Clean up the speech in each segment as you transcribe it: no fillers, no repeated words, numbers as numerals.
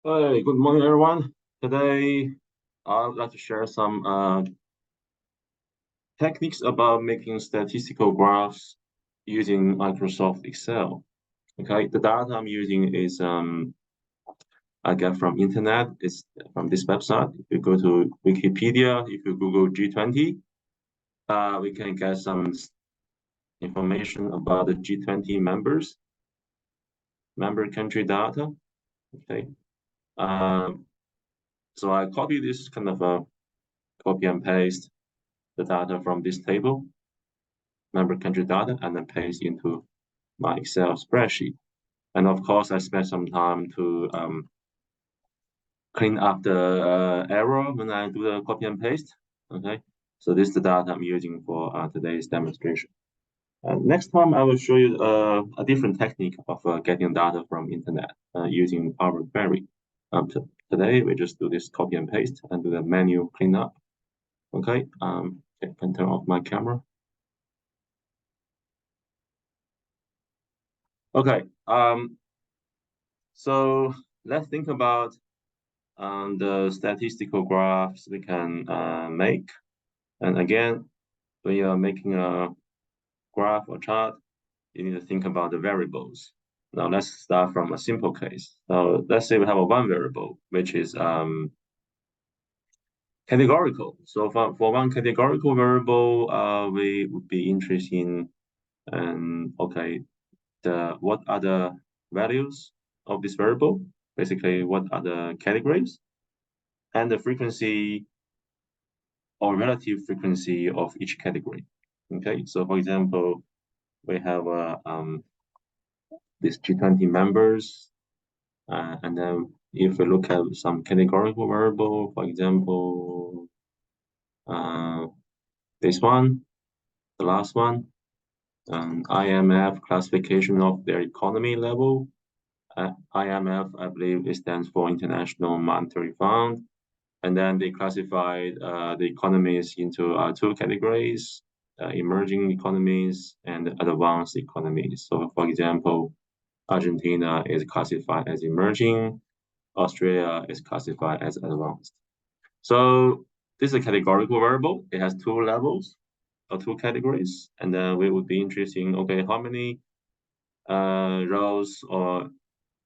Hey, good morning, everyone. Today, I'd like to share some techniques about making statistical graphs using Microsoft Excel. Okay, the data I'm using is I get from internet. It's from this website. If you go to Wikipedia, if you Google G20, we can get some information about the G20 member country data. Okay, so I copy this kind of a copy and paste the data from this table, member country data, and then paste into my Excel spreadsheet. And of course, I spent some time to clean up the error when I do the copy and paste. Okay, so this is the data I'm using for today's demonstration. Next time, I will show you a different technique of getting data from internet using Power Query. Today, we just do this copy and paste and do the manual cleanup. Okay, I can turn off my camera. Okay, so let's think about the statistical graphs we can make. And again, when you are making a graph or chart, you need to think about the variables. Now let's start from a simple case. So let's say we have a one variable, which is categorical. So for one categorical variable, we would be interested in okay, what are the values of this variable? Basically, what are the categories and the frequency or relative frequency of each category. Okay, so for example, we have these G20 members, and then if we look at some categorical variable, for example, this one, the last one, IMF classification of their economy level. IMF, I believe, it stands for International Monetary Fund. And then they classified the economies into two categories, emerging economies and advanced economies. So for example, Argentina is classified as emerging, Australia is classified as advanced. So this is a categorical variable. It has two levels or two categories. And then we would be interested in, okay, how many rows or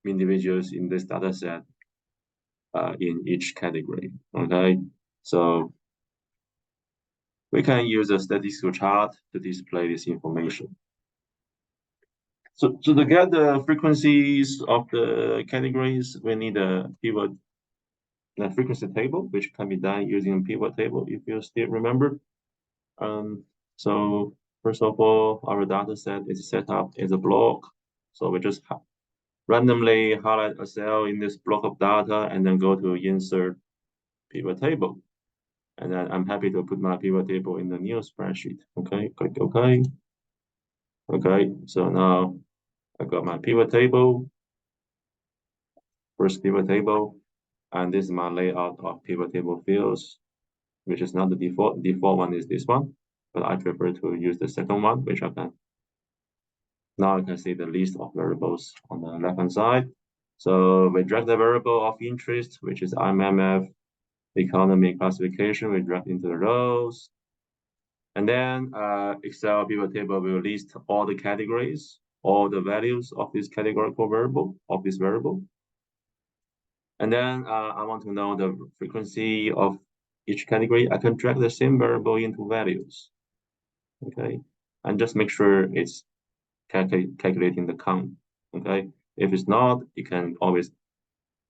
individuals in this data set in each category. Okay, so we can use a statistical chart to display this information. So to get the frequencies of the categories, we need a pivot frequency table, which can be done using a pivot table, if you still remember. So first of all, our data set is set up as a block. So we just randomly highlight a cell in this block of data and then go to insert pivot table. And then I'm happy to put my pivot table in the new spreadsheet. Okay, click OK. Okay, so now I got my pivot table, first pivot table, and this is my layout of pivot table fields, which is not the default. Default one is this one, but I prefer to use the second one, which I can. Now I can see the list of variables on the left-hand side. So we drag the variable of interest, which is IMF economy classification, we drag into the rows. And then Excel pivot table will list all the categories, all the values of this categorical variable, of this variable. And then I want to know the frequency of each category. I can drag the same variable into values. Okay, and just make sure it's calculating the count. Okay, if it's not, you can always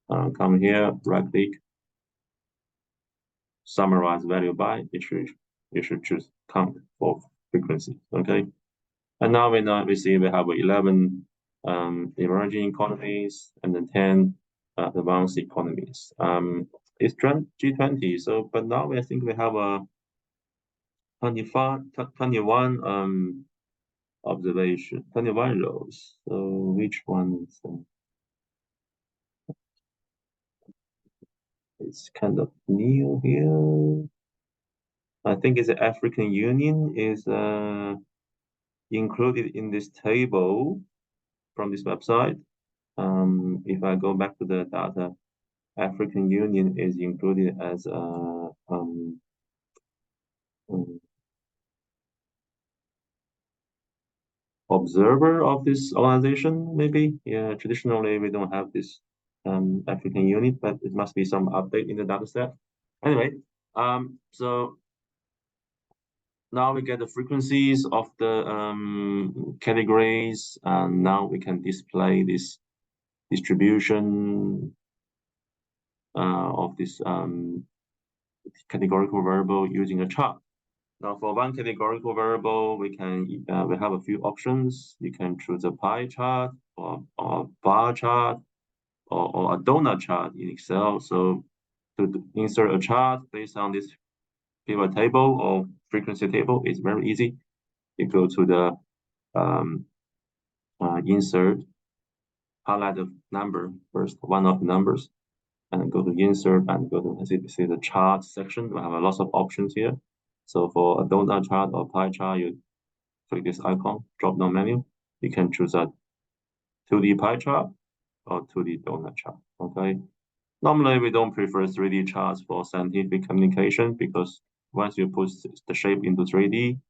come here, right click, summarize value by. You should choose count for frequency. Okay, and now we see we have 11 emerging economies and then 10 advanced economies. It's G20, so but now I think we have a 21 observation, 21 rows. So which one is it's kind of new here. I think it's the African Union is included in this table from this website. If I go back to the data African Union is included as a observer of this organization, maybe. Yeah, traditionally we don't have this African unit, but it must be some update in the data set. Anyway, so now we get the frequencies of the categories, and now we can display this distribution of this categorical variable using a chart. Now, for one categorical variable, we have a few options. You can choose a pie chart or bar chart or a donut chart in Excel. So to insert a chart based on this pivot table or frequency table is very easy. You go to the insert, highlight the number first, one of the numbers, and go to insert and go to see the chart section. We have a lot of options here. So for a donut chart or pie chart, you click this icon, drop down menu. You can choose a 2D pie chart or 2D donut chart. Okay. Normally, we don't prefer 3D charts for scientific communication because once you put the shape into 3D,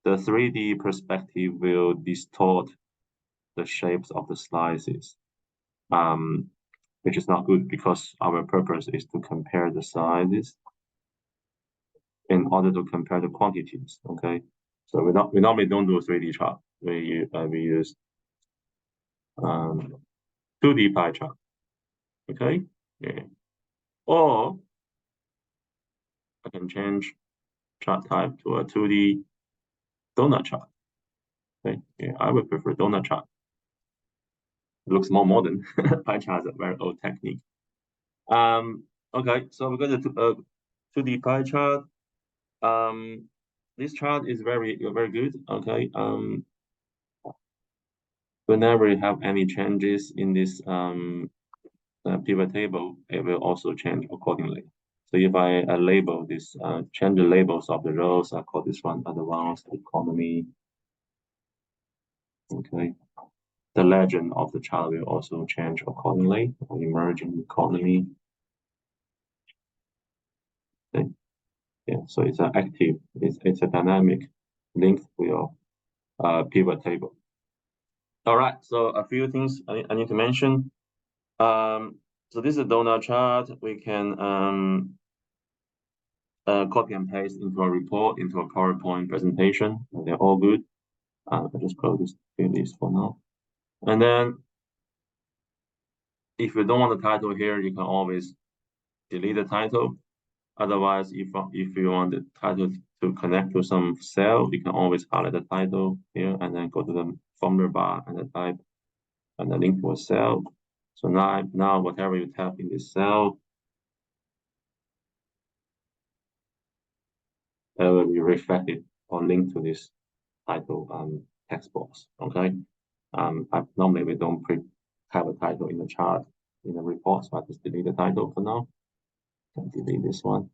the 3D perspective will distort the shapes of the slices, which is not good because our purpose is to compare the sizes in order to compare the quantities. Okay, so we normally don't do a 3D chart. We use 2D pie chart. Okay, yeah. Or I can change chart type to a 2D donut chart. Okay, yeah, I would prefer donut chart. It looks more modern. Pie chart is a very old technique. Okay, so we're going to 2D pie chart. This chart is very good. Okay. Whenever you have any changes in this pivot table, it will also change accordingly. So if I label this, change the labels of the rows, I call this one advanced economy. Okay. The legend of the chart will also change accordingly. Emerging economy. Okay. Yeah, so it's an active, it's a dynamic link to your pivot table. All right, so a few things I need to mention. So this is a donut chart. We can copy and paste into a report, into a PowerPoint presentation. They're all good. I'll just close this for now. And then if you don't want the title here, you can always delete the title. Otherwise, if you want the title to connect to some cell, you can always highlight the title here and then go to the formula bar and then type and then link to a cell. So now whatever you type in this cell, it will be reflected or linked to this title text box. Okay. Normally we don't have a title in the chart in the report, so I just delete the title for now. Can delete this one.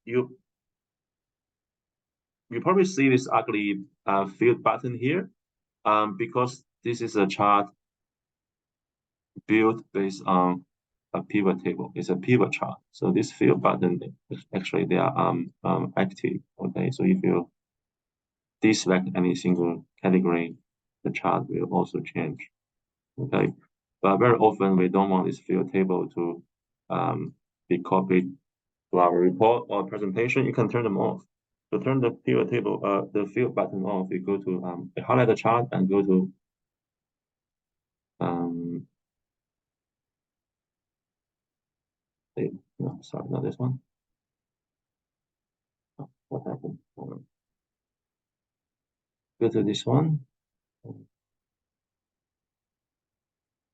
You probably see this ugly field button here, because this is a chart built based on a pivot table. It's a pivot chart. So this field button, actually they are active. Okay, so if you deselect any single category, the chart will also change. Okay, but very often we don't want this field table to be copied to our report or presentation. You can turn them off. To turn the pivot table, the field button off, you go to highlight the chart and go to no, sorry, not this one. Oh, what happened? Go to this one.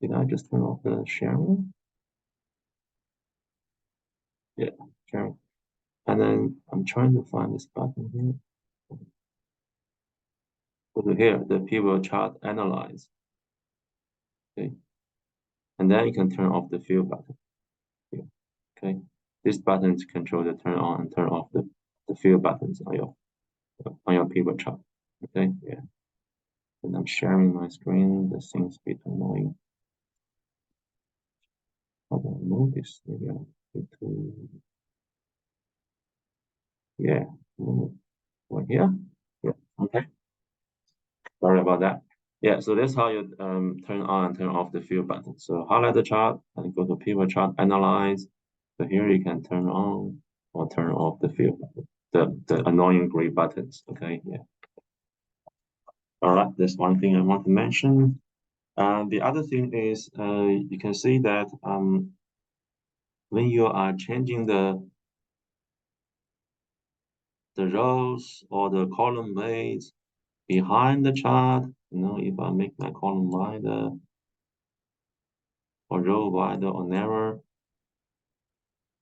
Did I just turn off the sharing? Yeah, sharing. And then I'm trying to find this button here. Go to here, the pivot chart analyze. Okay. And then you can turn off the field button. Here. Okay. This button control the turn on and turn off the field buttons on your pivot chart. Okay, yeah. And I'm sharing my screen. This seems a bit annoying. move this. Maybe I need to, yeah, move right here. Yeah, okay. Sorry about that. Yeah, so that's how you turn on and turn off the fill button. So highlight the chart and go to PivotChart, analyze. So here you can turn on or turn off the fill button, the annoying gray buttons. Okay, yeah. All right, that's one thing I want to mention. The other thing is you can see that when you are changing the rows or the column weights behind the chart, if I make my column wider or row wider or narrower,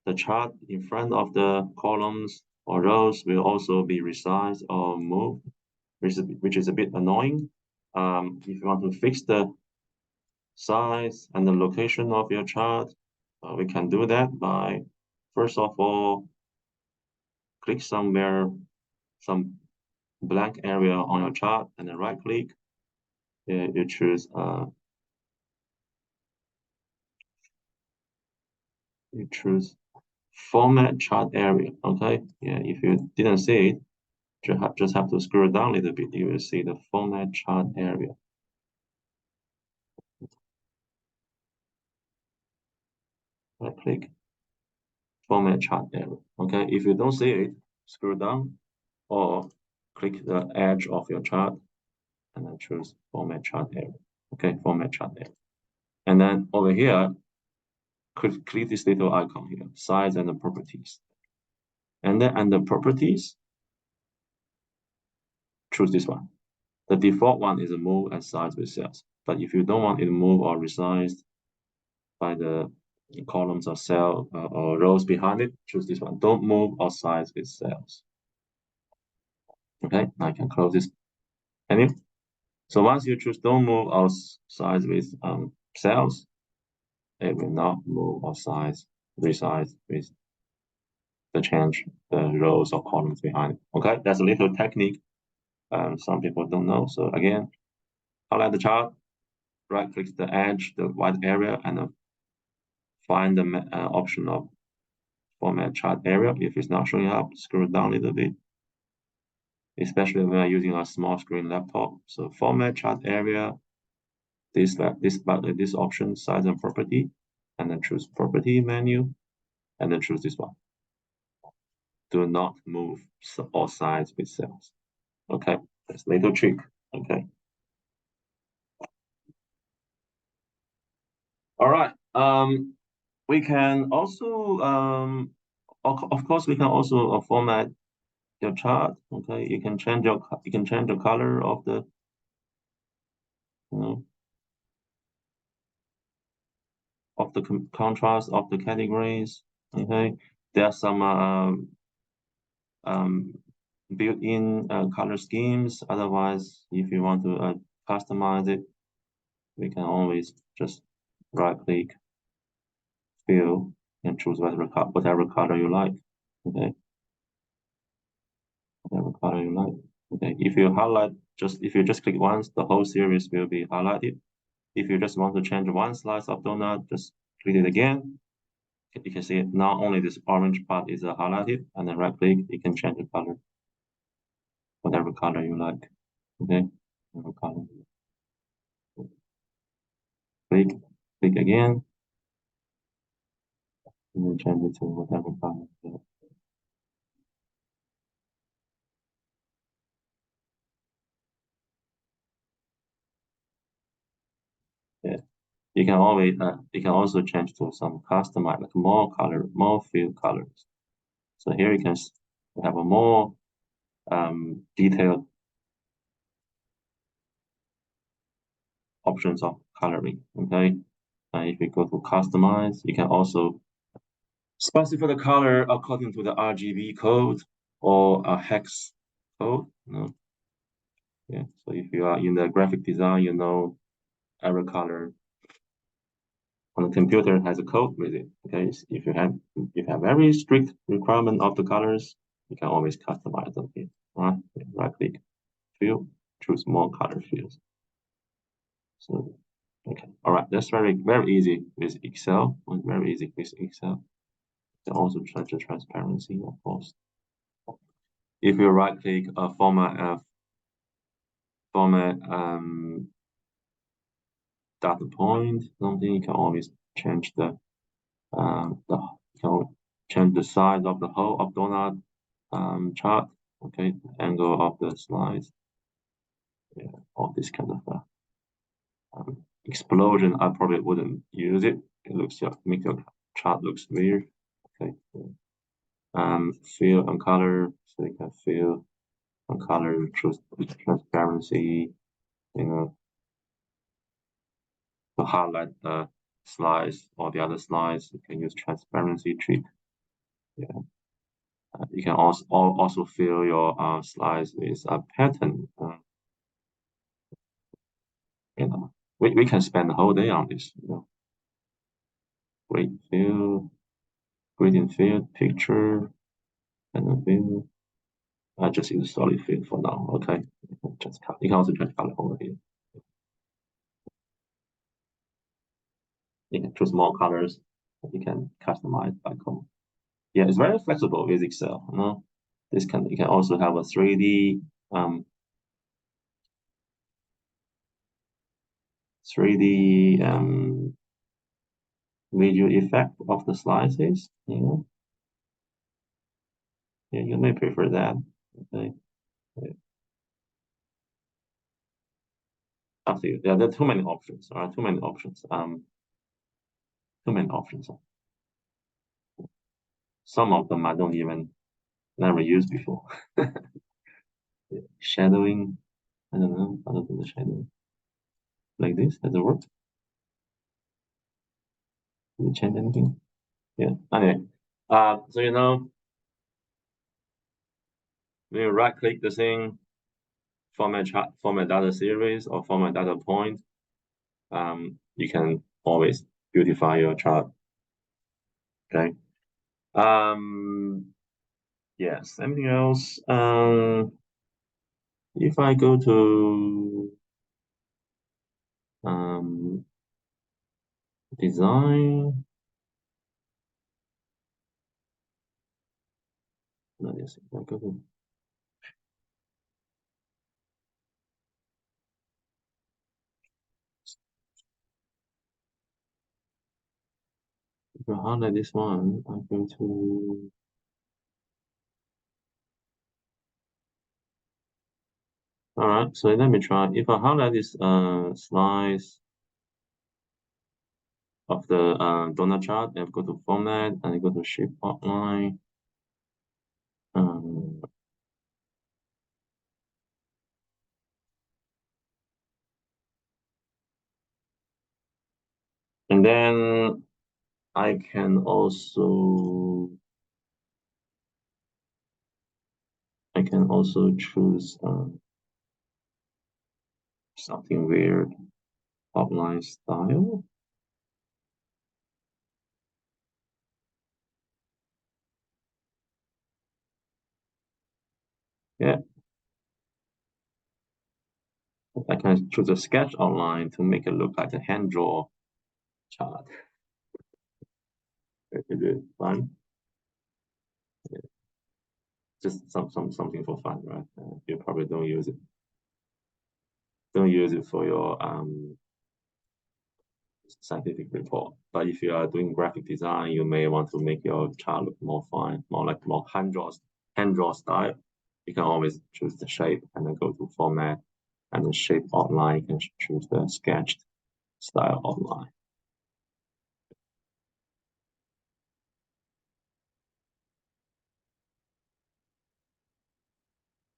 the chart in front of the columns or rows will also be resized or moved, which is a bit annoying. If you want to fix the size and the location of your chart, we can do that by, first of all, click somewhere, some blank area on your chart, and then right click. You choose format chart area. Okay, yeah. If you didn't see it, you just have to scroll down a little bit. You will see the format chart area. Right click, format chart area. Okay, if you don't see it, scroll down or click the edge of your chart and then choose format chart area. Okay, format chart area. And then over here, click this little icon here, size and the properties. And then under properties, choose this one. The default one is a move and size with cells. But if you don't want it to move or resized by the columns or cell or rows behind it, choose this one. Don't move or size with cells. Okay, I can close this menu. So once you choose don't move or size with cells, it will not move or size, resize with the change the rows or columns behind it. Okay, that's a little technique. Some people don't know. So again, highlight the chart, right click the edge, the white area, and find the option of format chart area. If it's not showing up, scroll down a little bit, especially when I'm using a small screen laptop. So format chart area, this option, size and property, and then choose property menu, and then choose this one. Do not move or size with cells. Okay, that's a little trick. Okay. All right. We can also, of course, we can also format your chart. Okay, you can change the color of the, of the contrast of the categories. Okay, there are some built-in color schemes. Otherwise, if you want to customize it, we can always just right-click, fill, and choose whatever color you like. Okay, whatever color you like. Okay, if you just click once, the whole series will be highlighted. If you just want to change one slice of donut, just click it again. You can see now only this orange part is highlighted, and then right click, you can change the color, whatever color you like. Okay, whatever color. Click again, and then change it to whatever color. Yeah, you can also change to some customized, like more fill colors. So here you can have a more detailed options of coloring. Okay, if you go to customize, you can also specify the color according to the RGB code or a hex code. Yeah. So if you are in the graphic design, every color on the computer has a code with it. Okay. If you have very strict requirement of the colors, you can always customize them here. Right. Right click, fill, choose more color fields. So Okay, all right, that's very easy with Excel. Very easy with Excel. And also change the transparency, of course. If you right click format data point, something, you can always change you can change the size of the whole of donut chart. Okay, the angle of the slides. Yeah, all this kind of explosion. I probably wouldn't use it. It looks make your chart looks weird. Okay. Fill and color, so you can fill and color, choose transparency, you know, to highlight the slides or the other slides. You can use transparency trick. Yeah. You can also fill your slides with a pattern. We can spend the whole day on this. Great fill, gradient fill, picture, and a fill. I just use solid fill for now. Okay, just cut. You can also just color over here. You can choose more colors. You can customize by color. Yeah, it's very flexible with Excel. You can also have a 3D 3D visual effect of the slides. Yeah, you may prefer that. Okay, up to you. Yeah, there are too many options. All right, too many options. Too many options. Some of them I don't even never used before. Shadowing, I don't know, other than the shadowing. Like this, does it work? Did it change anything? Yeah. Anyway, so when you right click the thing, format chart, format data series, or format data point, you can always beautify your chart. Okay. Yes. Anything else? If I go to design, yes, if I go to if I highlight this one, I go to all right. So let me try. If I highlight this slice of the donut chart, and go to format and go to shape outline. And then I can also choose something weird, outline style. Yeah. I can choose a sketch outline to make it look like a hand draw chart. Very good, fun. Yeah. Just something for fun, right? You probably don't use it. Don't use it for your scientific report. But if you are doing graphic design, you may want to make your chart look more fine, more hand draw style. You can always choose the shape and then go to format and the shape outline. You can choose the sketched style outline.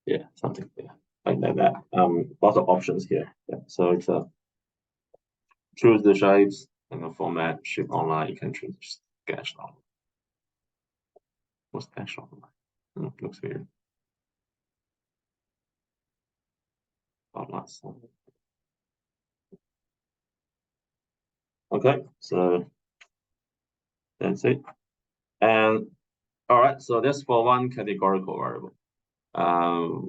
Yeah, something like that. Lots of options here. Yeah, so it's choose the shapes and the format, shape outline. You can choose sketched outline. What's sketched outline? Looks weird. Outline. Okay, so that's it. And all right, so that's for one categorical variable.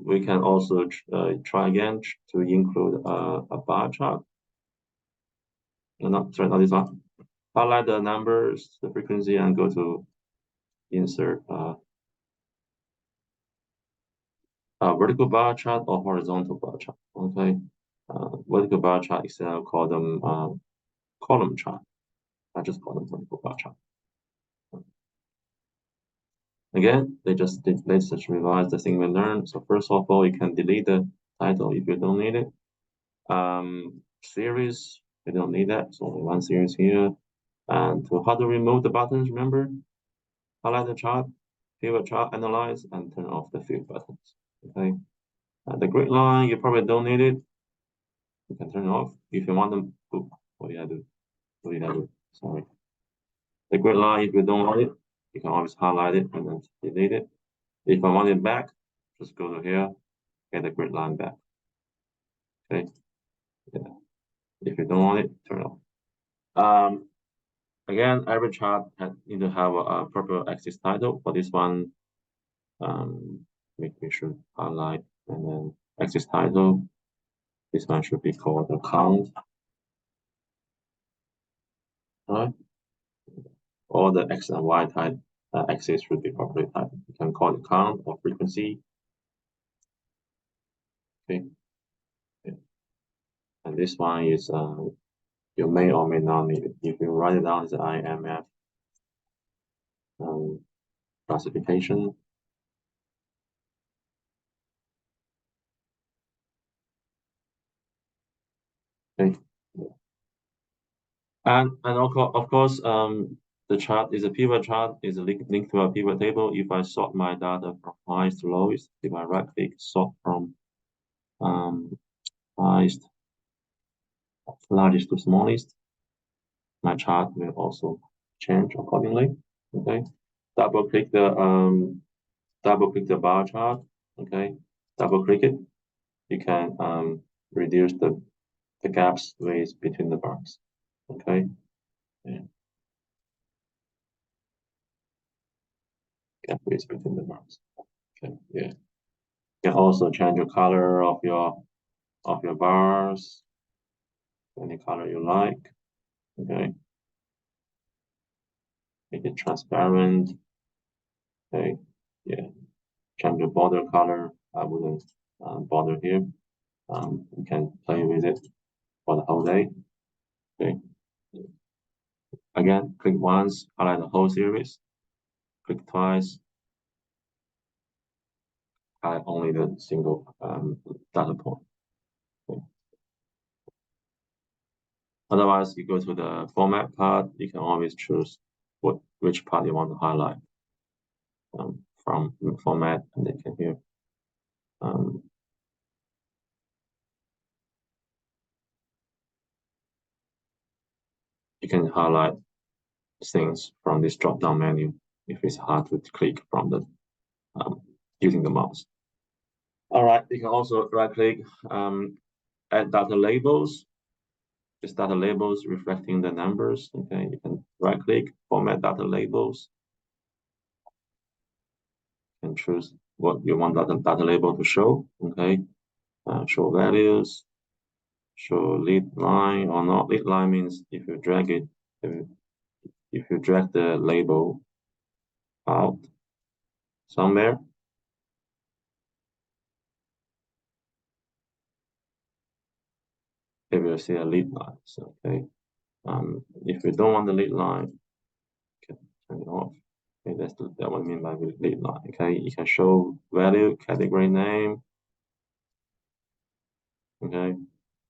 We can also try again to include a bar chart. not this one. Highlight the numbers, the frequency, and go to insert a vertical bar chart or horizontal bar chart. Okay, vertical bar chart is call them column chart. I just call them vertical bar chart. Again, let's just revise the thing we learned. So first of all, you can delete the title if you don't need it. Series, we don't need that. So only one series here. And how to remove the buttons, remember? Highlight the chart, pivot chart, analyze, and turn off the field buttons. Okay. The grid line, you probably don't need it. You can turn it off. If you want them, what did I do? What did I do? Sorry. The grid line, if you don't want it, you can always highlight it and then delete it. If I want it back, just go to here, get the grid line back. Okay. Yeah. If you don't want it, turn it off. Again, every chart need to have a proper axis title. For this one, we should highlight and then axis title. This one should be called the count. Right? All the x and y type axis should be properly typed. You can call it count or frequency. Okay. Yeah. And this one is you may or may not need it. If you write it down as IMF classification. Okay. And of course, the chart is a pivot chart is linked to a pivot table. If I sort my data from highest to lowest, if I right click sort from highest largest to smallest, my chart will also change accordingly. Okay. Double click the bar chart. Okay. Double click it. You can reduce the gaps with between the bars. Okay. Yeah. Gap width between the bars. Okay. Yeah. You can also change the color of your bars, any color you like. Okay. Make it transparent. Okay. Yeah. Change the border color. I wouldn't bother here. You can play with it for the whole day. Okay. Again, click once, highlight the whole series. Click twice, highlight only the single data point. Okay. Otherwise, you go to the format part. You can always choose which part you want to highlight from format, and then you can here. You can highlight things from this drop-down menu if it's hard to click from the using the mouse. All right, you can also right-click, add data labels. Just data labels reflecting the numbers. Okay, you can right-click, format data labels, and choose what you want data label to show. Okay, show values, show lead line or not. Lead line means if you drag it, if you drag the label out somewhere, it will see a lead line. So, okay, if you don't want the lead line, you can turn it off. Okay, that's what I mean by lead line. Okay, you can show value, category name. Okay,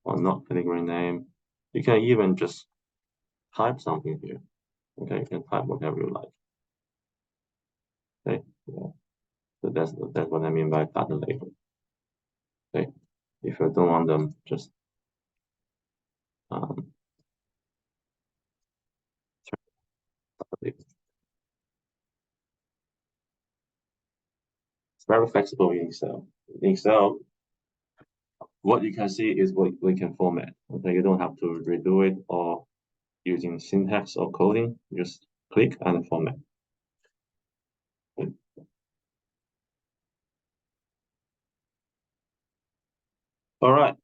or not category name. You can even just type something here. Okay, you can type whatever you like. Okay, yeah. So that's what I mean by data label. Okay, if you don't want them, just it's very flexible in Excel. In Excel, what you can see is what we can format. Okay, you don't have to redo it or using syntax or coding. Just click and format. Okay. All right.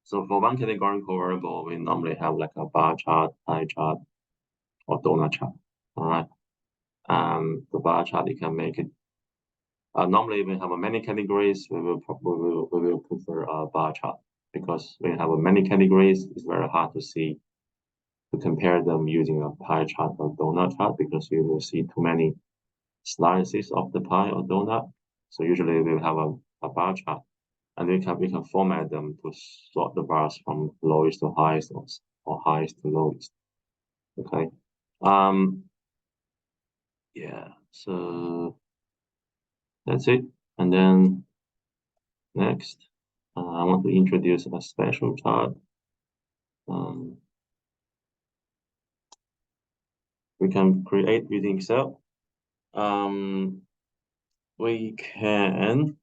So for one categorical variable, we normally have like a bar chart, pie chart, or donut chart. All right. The bar chart, you can make it. Normally, we have many categories. We will prefer a bar chart because when you have many categories, it's very hard to compare them using a pie chart or donut chart because you will see too many slices of the pie or donut. So usually we have a bar chart, and we can format them to sort the bars from lowest to highest or highest to lowest. Okay. Yeah. So that's it. And then next, I want to introduce a special chart. Um, we can create using Excel. We can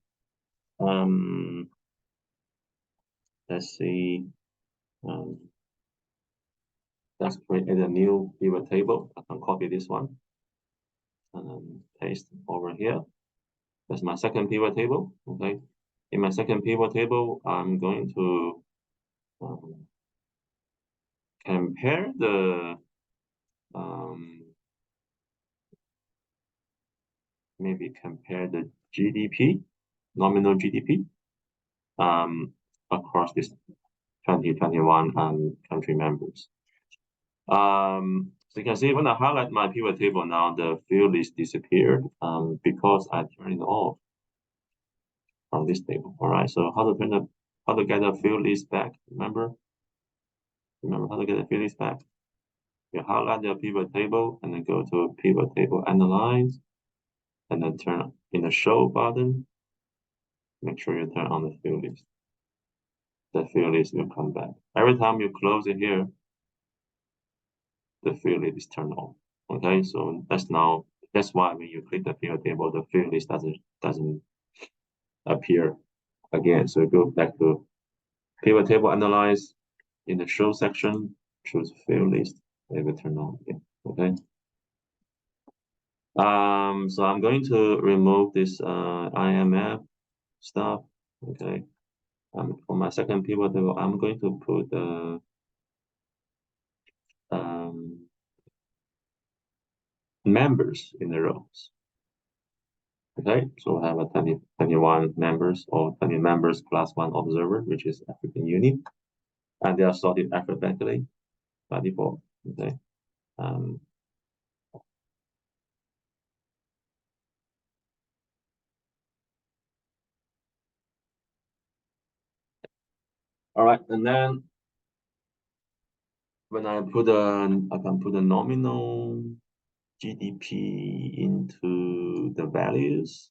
let's see. Let's create a new pivot table. I can copy this one and then paste over here. That's my second pivot table. Okay. In my second pivot table, I'm going to compare the maybe compare the GDP, nominal GDP, across this 2021 country members. So you can see when I highlight my pivot table now, the field list disappeared because I turned it off from this table. All right. So how to get a field list back? Remember how to get a field list back? You highlight the pivot table and then go to pivot table analyze, and then turn in the show button. Make sure you turn on the field list. The field list will come back. Every time you close it here, the field list is turned on. Okay, so that's why when you click the pivot table, the field list doesn't appear again. So go back to pivot table analyze, in the show section, choose field list, it will turn on again. Okay. So I'm going to remove this IMF stuff. Okay. For my second pivot table, I'm going to put members in the rows. Okay, so we have a 21 members or 20 members plus one observer, which is African unit, and they are sorted alphabetically by default. Okay. All right, and then when I can put a nominal GDP into the values,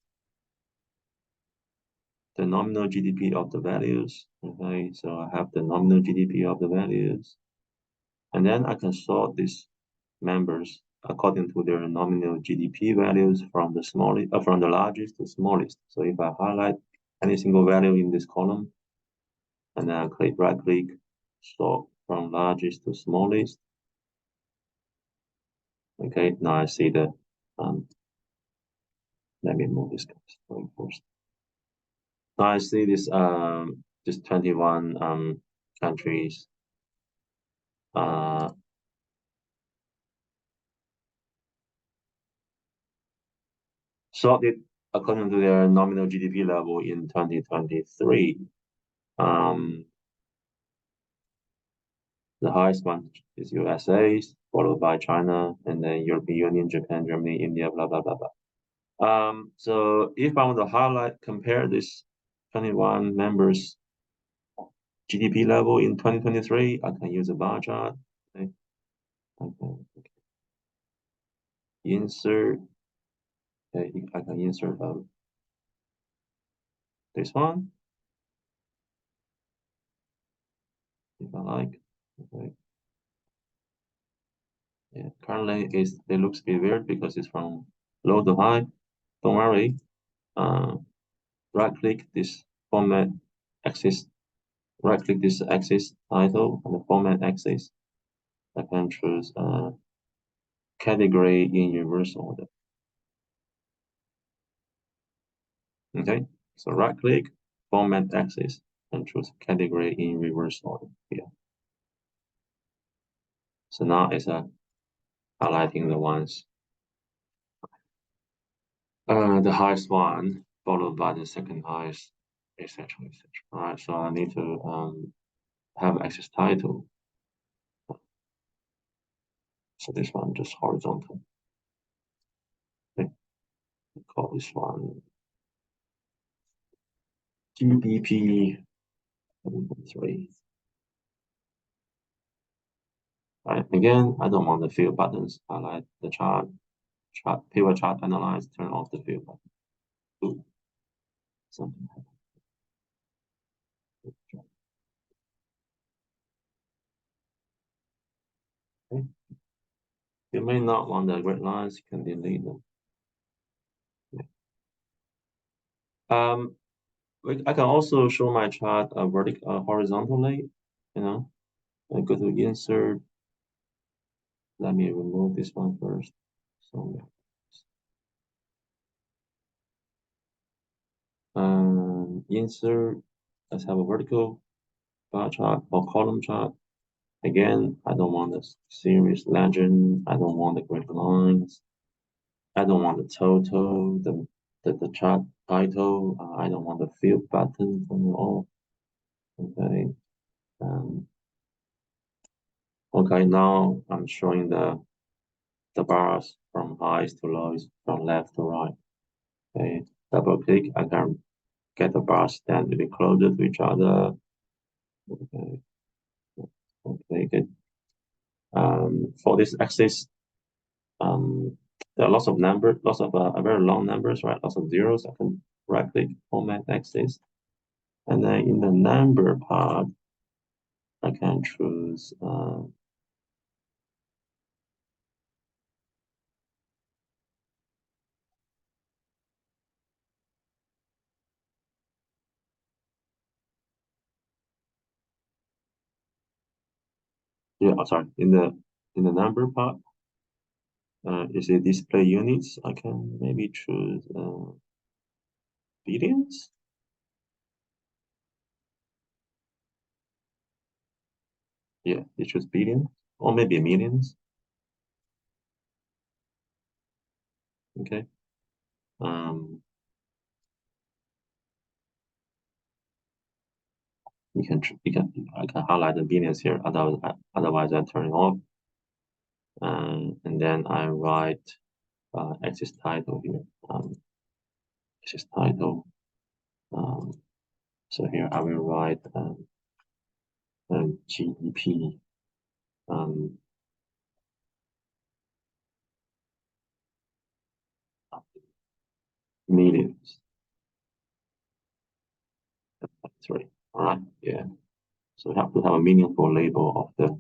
the nominal GDP of the values. Okay, so I have the nominal GDP of the values, and then I can sort these members according to their nominal GDP values from the largest to smallest. So if I highlight any single value in this column, and then I right click, sort from largest to smallest. Okay, now I see the let me move this first. Now I see this 21 countries sorted according to their nominal GDP level in 2023. The highest one is USA, followed by China, and then European Union, Japan, Germany, India, blah blah blah blah. So if I want to compare this 21 members GDP level in 2023, I can use a bar chart. Okay. Insert. Okay, I can insert this one if I like. Okay. Yeah, currently it looks a bit weird because it's from low to high. Don't worry. Right click this format axis. Right click this axis title on the format axis. I can choose category in reverse order. Okay, so right click format axis and choose category in reverse order here. So now it's highlighting the ones, the highest one followed by the second highest, etc., etc. All right, so I need to have access title. So this one just horizontal. Okay, call this one GDP 3. Right, again, I don't want the field buttons. Highlight the chart, pivot chart, analyze, turn off the field button. Ooh, something happened. Okay. You may not want the grid lines, you can delete them. Okay. I can also show my chart horizontally, you know. I go to insert. Let me remove this one first. So insert. Let's have a vertical bar chart or column chart. Again, I don't want the series legend. I don't want the grid lines. I don't want the total, the chart title. I don't want the field button from all. Okay. Okay, now I'm showing the bars from highs to lows, from left to right. Okay, double click, I can get the bars stand a bit closer to each other. Okay, okay, good. For this axis, there are lots of numbers, lots of very long numbers, right? Lots of zeros. I can right click format axis, and then in the number part, I can choose. Yeah, oh, sorry. In the number part, is it display units? I can maybe choose billions. Yeah, you choose billion or maybe millions. Okay. I can highlight the billions here. Otherwise I turn it off. And then I write axis title here. Axis title. So here I will write GDP. Millions. Sorry. All right. Yeah. So we have to have a meaningful label of the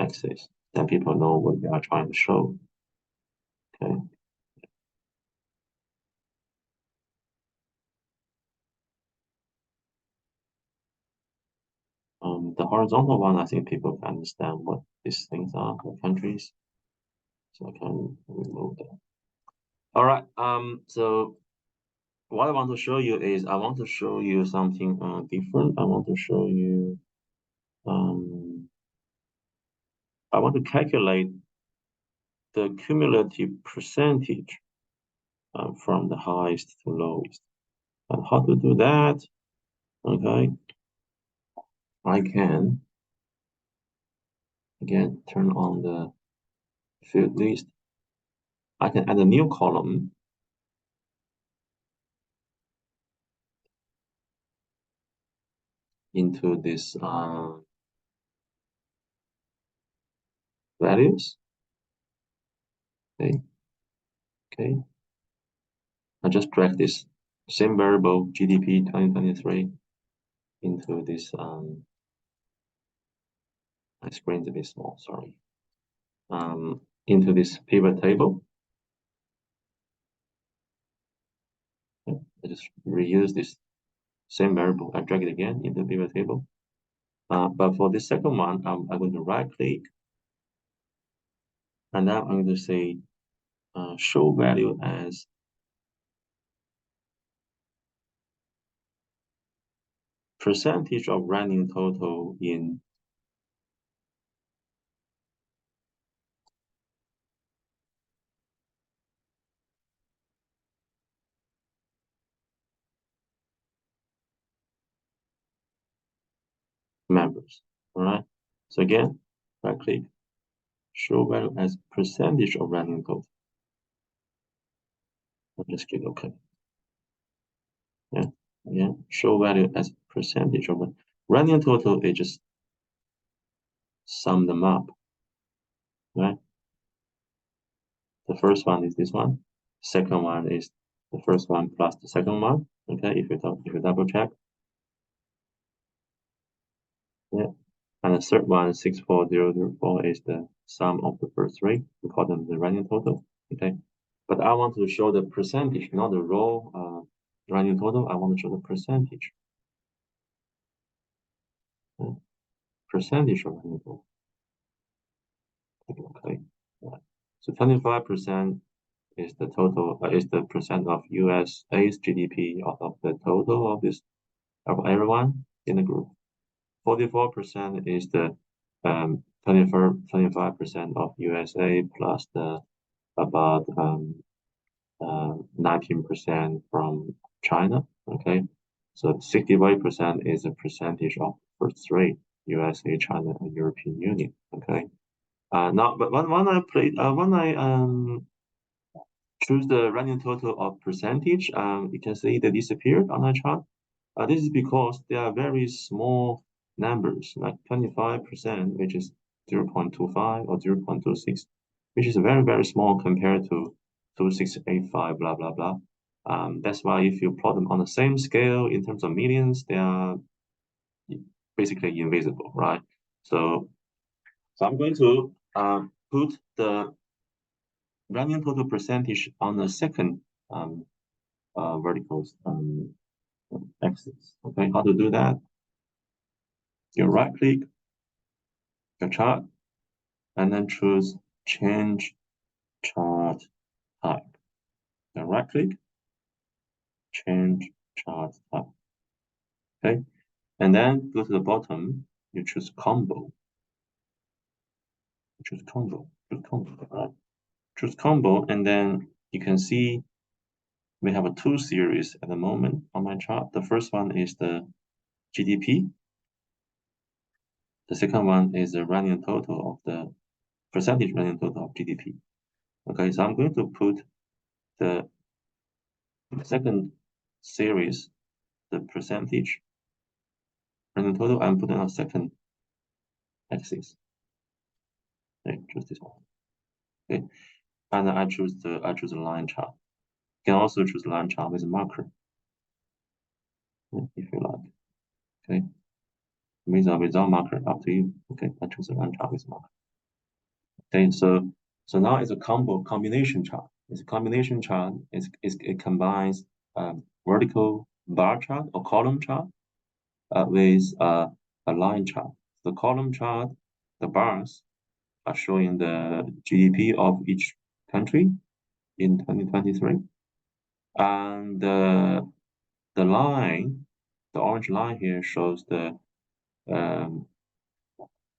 axis. Then people know what we are trying to show. Okay. The horizontal one, I think people can understand what these things are, the countries. So I can remove that. All right. So what I want to show you is I want to show you something different. I want to show you I want to calculate the cumulative percentage from the highest to lowest. And how to do that? Okay. I can again turn on the field list. I can add a new column into this values. Okay. Okay. I just drag this same variable GDP 2023 into this. My screen's a bit small. Sorry. Into this pivot table. Okay. I just reuse this same variable. I drag it again into the pivot table. But for this second one, I'm going to right click, and now I'm going to say show value as percentage of running total in members. All right. So again, right click, show value as percentage of running total. I'll just click OK. Yeah. Again, show value as percentage of running total. It just sum them up. Right. The first one is this one. Second one is the first one plus the second one. Okay. If you double check. Yeah. And the third one, 64004, is the sum of the first three. We call them the running total. Okay. But I want to show the percentage, not the raw running total. I want to show the percentage. Percentage of running total. Okay. Yeah. So 25% is the total, is the percent of USA's GDP out of the total of this, of everyone in the group. 44% is the 25% of USA plus the about 19% from China. Okay, so 68% is a percentage of first three: USA, China, and European Union. Okay. Now, but when I choose the running total of percentage, you can see they disappeared on the chart. This is because they are very small numbers, like 25%, which is 0.25 or 0.26, which is very, very small compared to 2685, blah, blah, blah. That's why if you plot them on the same scale in terms of millions, they are basically invisible, right? So I'm going to put the running total percentage on the second vertical axis. Okay, how to do that? You right click your chart and then choose change chart type. Then right click, change chart type. Okay, and then go to the bottom, you choose combo. Choose combo, right? Choose combo, and then you can see we have a two series at the moment on my chart. The first one is the GDP. The second one is the running total of the percentage running total of GDP. Okay, so I'm going to put the second series, the percentage running total, I'm putting on second axis. Okay, choose this one. Okay, and I choose the line chart. You can also choose line chart with a marker, if you like. Okay, with or without marker, up to you. Okay, I choose a line chart with marker. Okay, so now it's a combination chart. It's a combination chart. It combines vertical bar chart or column chart with a line chart. The column chart, the bars are showing the GDP of each country in 2023, and the line, the orange line here, shows the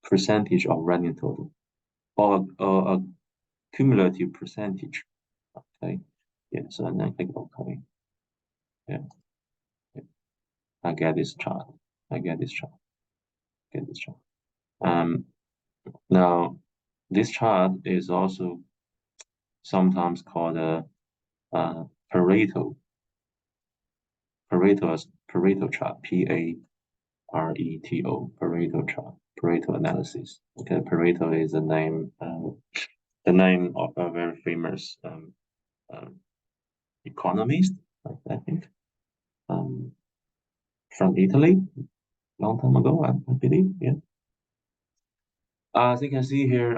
percentage of running total or a cumulative percentage. Okay, yeah. So then I click OK. Yeah, I get this chart. Now this chart is also sometimes called a Pareto chart, Pareto, Pareto chart, Pareto analysis. Okay, Pareto is the name of a very famous economist, I think, from Italy, long time ago, I believe. Yeah. As you can see here,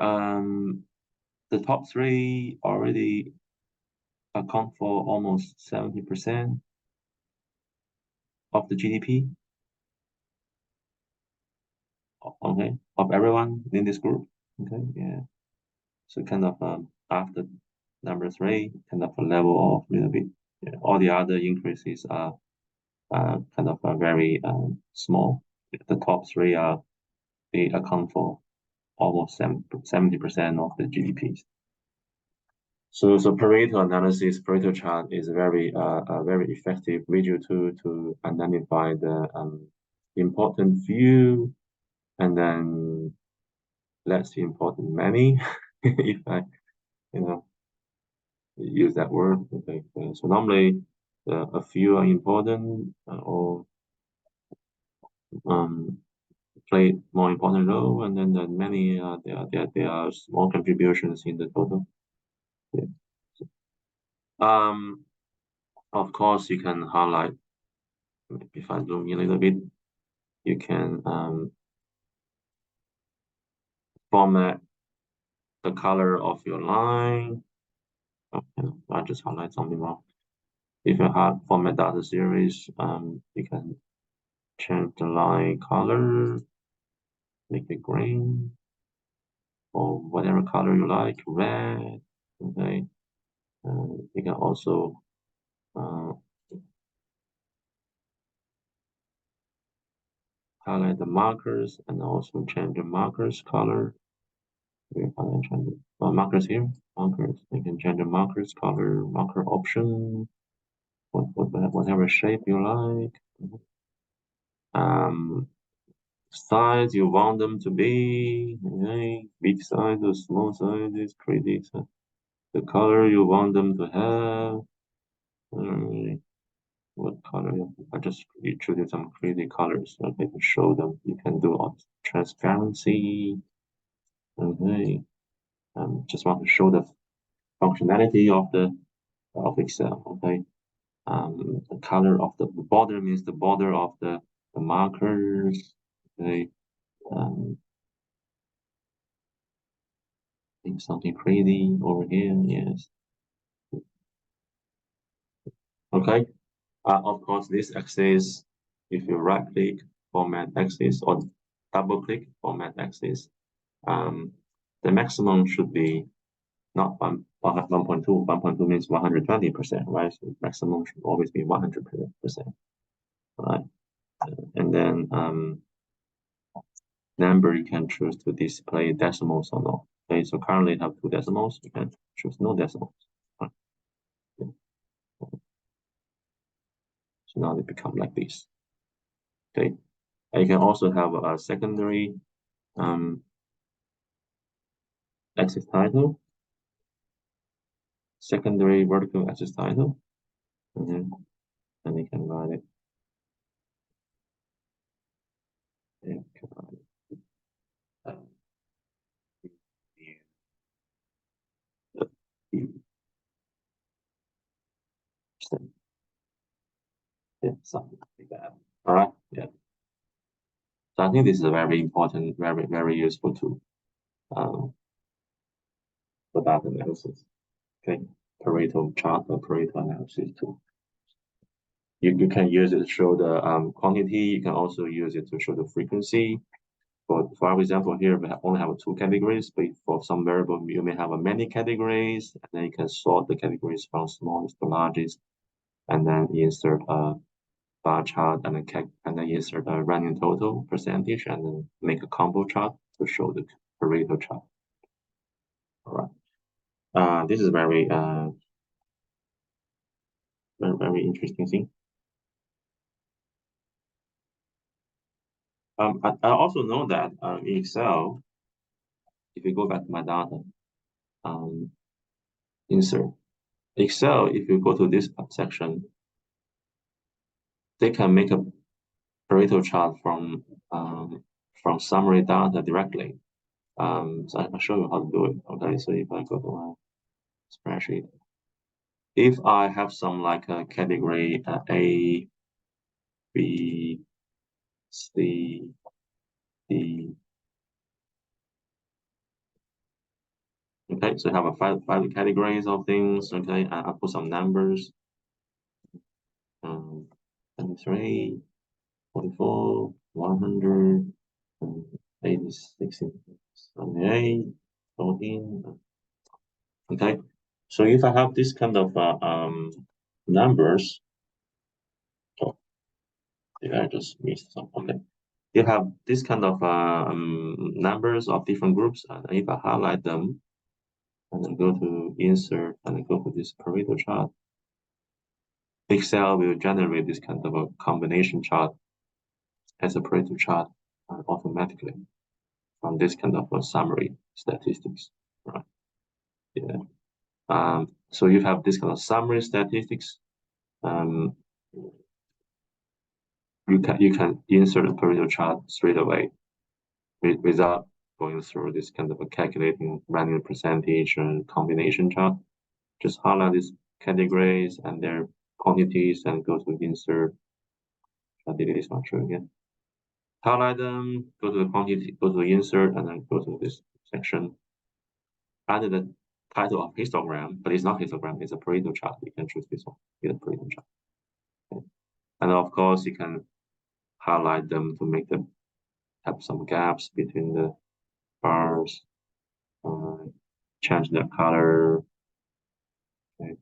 the top three already account for almost 70% of the GDP. Okay, of everyone in this group. Okay, yeah. So kind of after number three, kind of a level off a little bit. Yeah. All the other increases are kind of very small. The top three they account for almost 70% of the GDPs. So Pareto analysis, Pareto chart is a very effective visual tool to identify the important few and then less important many, if I use that word. Okay, so normally a few are important or play more important role, and then the many there are small contributions in the total. Yeah. Of course, you can highlight. If I zoom in a little bit, you can format the color of your line. Okay, I just highlight something wrong. If you have format data series, you can change the line color, make it green, or whatever color you like, red. Okay, you can also highlight the markers and also change the markers color. If I change markers here, markers, you can change the markers color, marker option, whatever shape you like. Size you want them to be, okay, big size or small sizes, pretty. The color you want them to have. What color? I just choose some pretty colors, okay, to show them. You can do transparency. Okay, just want to show the functionality of Excel. Okay, the color of the border means the border of the markers. Okay, think something pretty over here. Yes. Okay. Of course, this axis, if you right click format axis or double click format axis, the maximum should be not 1.2. 1.2 means 120%, right? So maximum should always be 100%, right? And then number you can choose to display decimals or not. Okay, so currently I have 2 decimals. You can choose no decimals. Right? So now they become like this. Okay, and you can also have a secondary axis title, secondary vertical axis title, and you can write it. Yeah, yeah, something like that. All right. Yeah. So I think this is a very important, very useful tool for data analysis. Okay, Pareto chart or Pareto analysis tool. You can use it to show the quantity. You can also use it to show the frequency. For our example here, we only have 2 categories, but for some variable, you may have many categories, and then you can sort the categories from smallest to largest, and then insert a bar chart and then insert a running total percentage, and then make a combo chart to show the Pareto chart. All right. This is very interesting thing. I also know that in Excel, if you go back to my data, insert Excel, if you go to this section, they can make a Pareto chart from summary data directly. So I'll show you how to do it. Okay, so if I go to my spreadsheet, if I have some like a category A, B, C, D. Okay, so I have a five categories of things. Okay, I put some numbers. 23, 44, 100, 86, 78, 14. Okay, so if I have this kind of numbers, Yeah, I just missed some. Okay. You have this kind of numbers of different groups, and if I highlight them and then go to insert and then go to this Pareto chart, Excel will generate this kind of a combination chart as a Pareto chart automatically from this kind of a summary statistics, right? Yeah. So you have this kind of summary statistics. Um, you can insert a Pareto chart straight away without going through this kind of a calculating random percentage and combination chart. Just highlight these categories and their quantities and go to insert. I'll delete this one through again. Highlight them, go to the quantity, go to the insert, and then go to this section. Add the title of histogram, but it's not histogram, it's a Pareto chart. You can choose this one, get a Pareto chart. Okay. And of course, you can highlight them to make them have some gaps between the bars, uh, change the color, okay.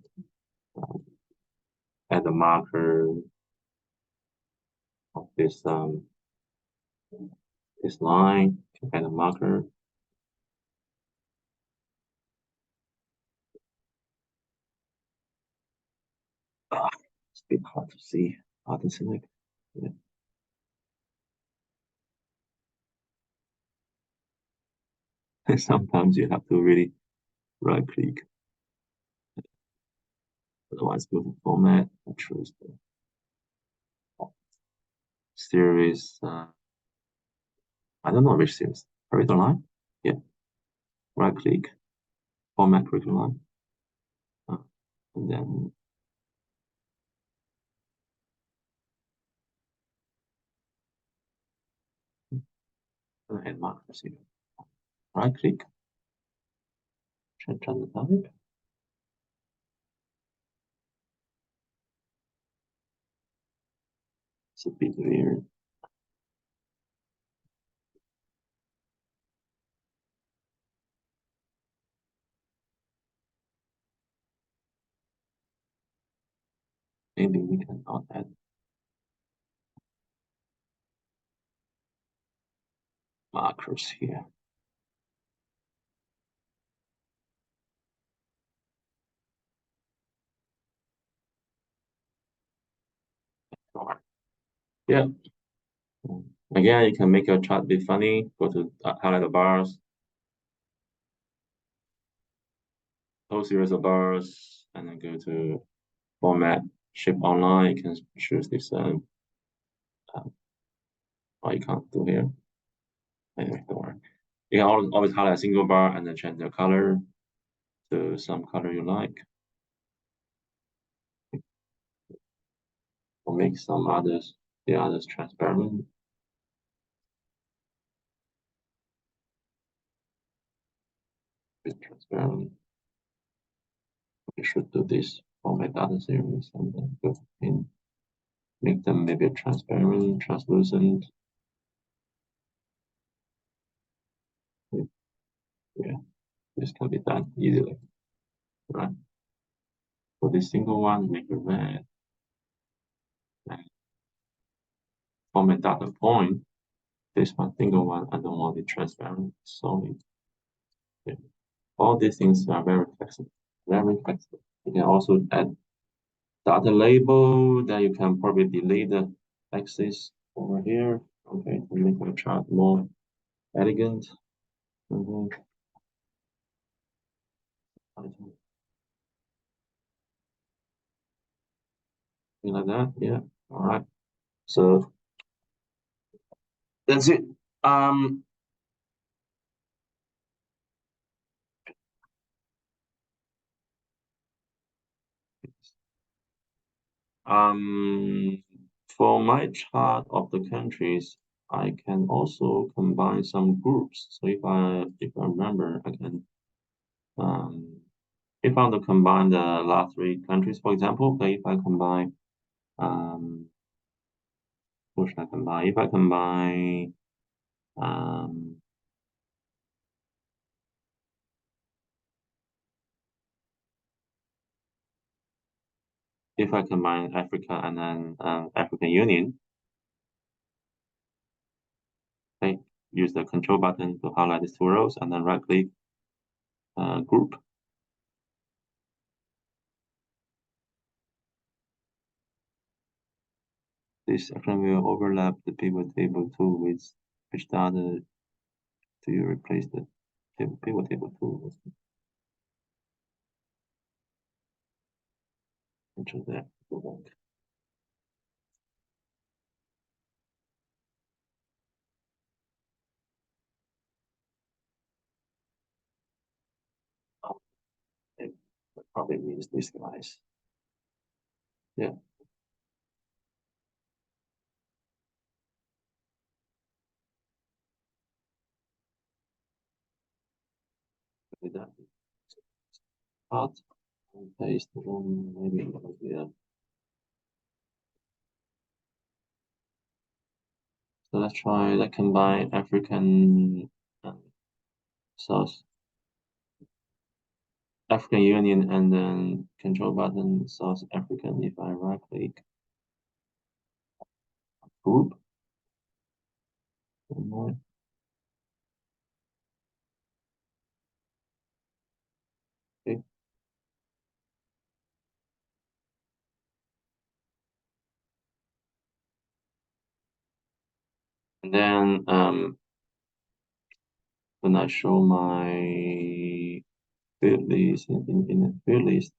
Add a marker of this line, add a marker. It's a bit hard to see, hard to select. Yeah. Sometimes you have to really right click. Otherwise, go to format and choose the series. I don't know which series. Pareto line. Yeah. Right click, format curriculum line, and then add markers here. Right click, change the type. It's a bit weird. Maybe we can not add markers here. Yeah. Again, you can make your chart be funny. Go to highlight the bars, whole series of bars, and then go to format, ship online. You can choose this. Oh, you can't do here. Anyway, don't worry. You can always highlight a single bar and then change the color to some color you like, or make the others transparent. Bit transparent. We should do this format other series and then go in, make them maybe transparent, translucent. Yeah, this can be done easily, right? For this single one, make it red. And format data point. This one single one, I don't want it transparent, solid. Yeah. All these things are very flexible, very flexible. You can also add data label, then you can probably delete the axis over here, okay, to make your chart more elegant. Mhm. Like that, yeah. All right. So that's it. Um, um, for my chart of the countries, I can also combine some groups. So if I remember, I can if I want to combine the last three countries, for example, okay, if I combine what should I combine? If I combine um if I combine Africa and then African Union, use the control button to highlight these two rows and then right click group. This action will overlap the pivot table tool with which data do you replace the pivot table tool with? Enter that. Go back. Oh, it probably means these guys. Yeah. With that part and paste them maybe over here. So let's try that combine African and South African Union and then control button South African. If I right click group, one more. Okay. And then when I show my field list in the field list,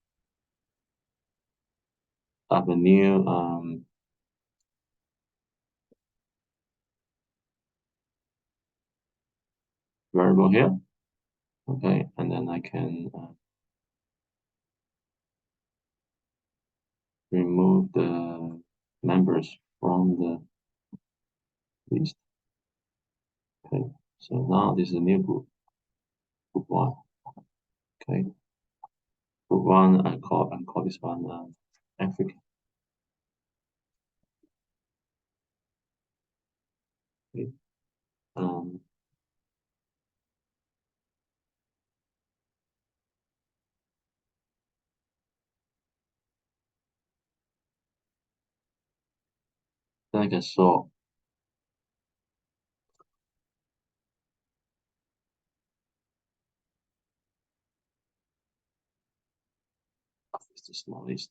I have a new variable here. Okay, and then I can remove the members from the list. Okay, so now this is a new group, group one. Okay, group one, I call this one Africa. Okay. Then I can sort. It's the small list.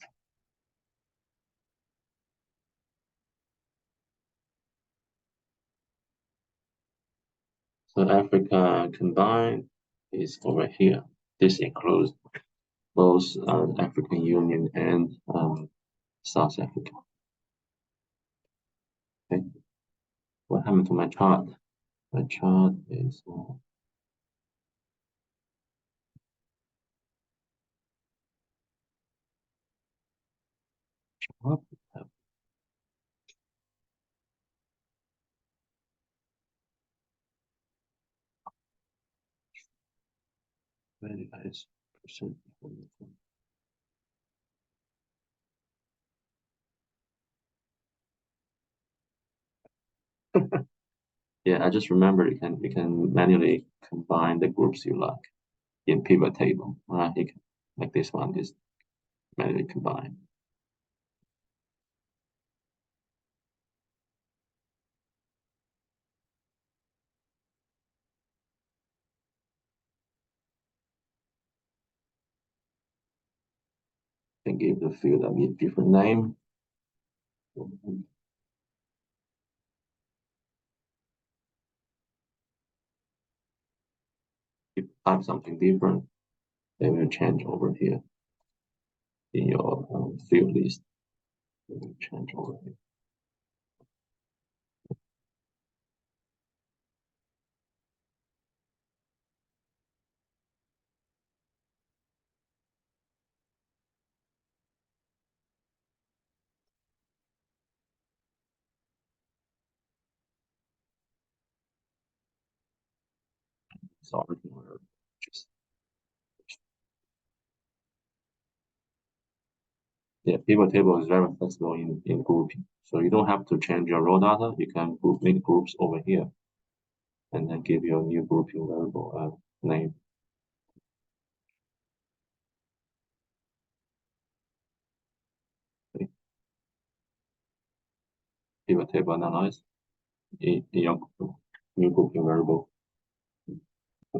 So Africa combined is over here. This includes both African Union and South Africa. Okay. What happened to my chart? My chart is chart. Very nice percent. Yeah, I just remember you can manually combine the groups you like in pivot table. Right? You can, like this one is manually combined. Can give the field a different name. If you type something different, they will change over here in your field list. They will change over here. Sorry, just yeah, pivot table is very flexible in grouping. So you don't have to change your raw data. You can make groups over here and then give your new grouping variable name. Okay. Pivot table analyze in your new grouping variable.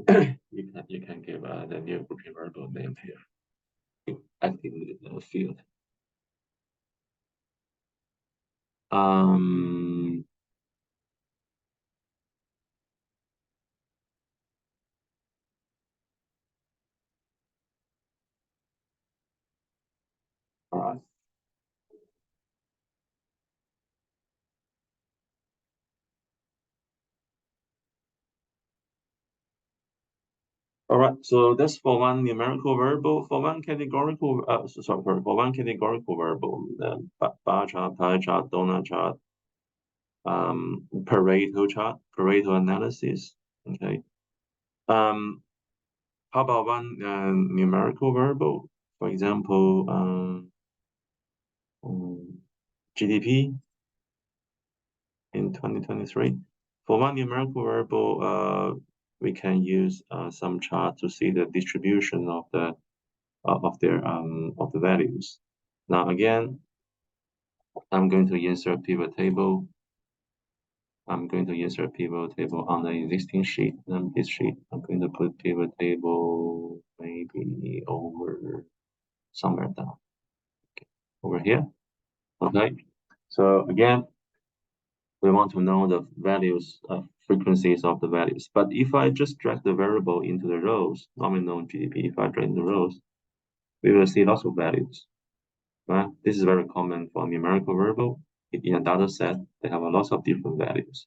you can give the new grouping variable name here. Activate the field. Um, all right. All right, so that's for one numerical variable. For one categorical, for one categorical variable, bar chart, pie chart, donut chart, Pareto chart, Pareto analysis. Okay. How about one numerical variable? For example, GDP in 2023. For one numerical variable, we can use some chart to see the distribution of the of the values. Now again, I'm going to insert pivot table. I'm going to insert pivot table on the existing sheet. And this sheet, I'm going to put pivot table maybe over somewhere down, okay, over here. Okay. So again, we want to know the values of frequencies of the values. But if I just drag the variable into the rows, nominal GDP, if I drag the rows, we will see lots of values. Right? This is very common for numerical variable. In a data set, they have a lot of different values.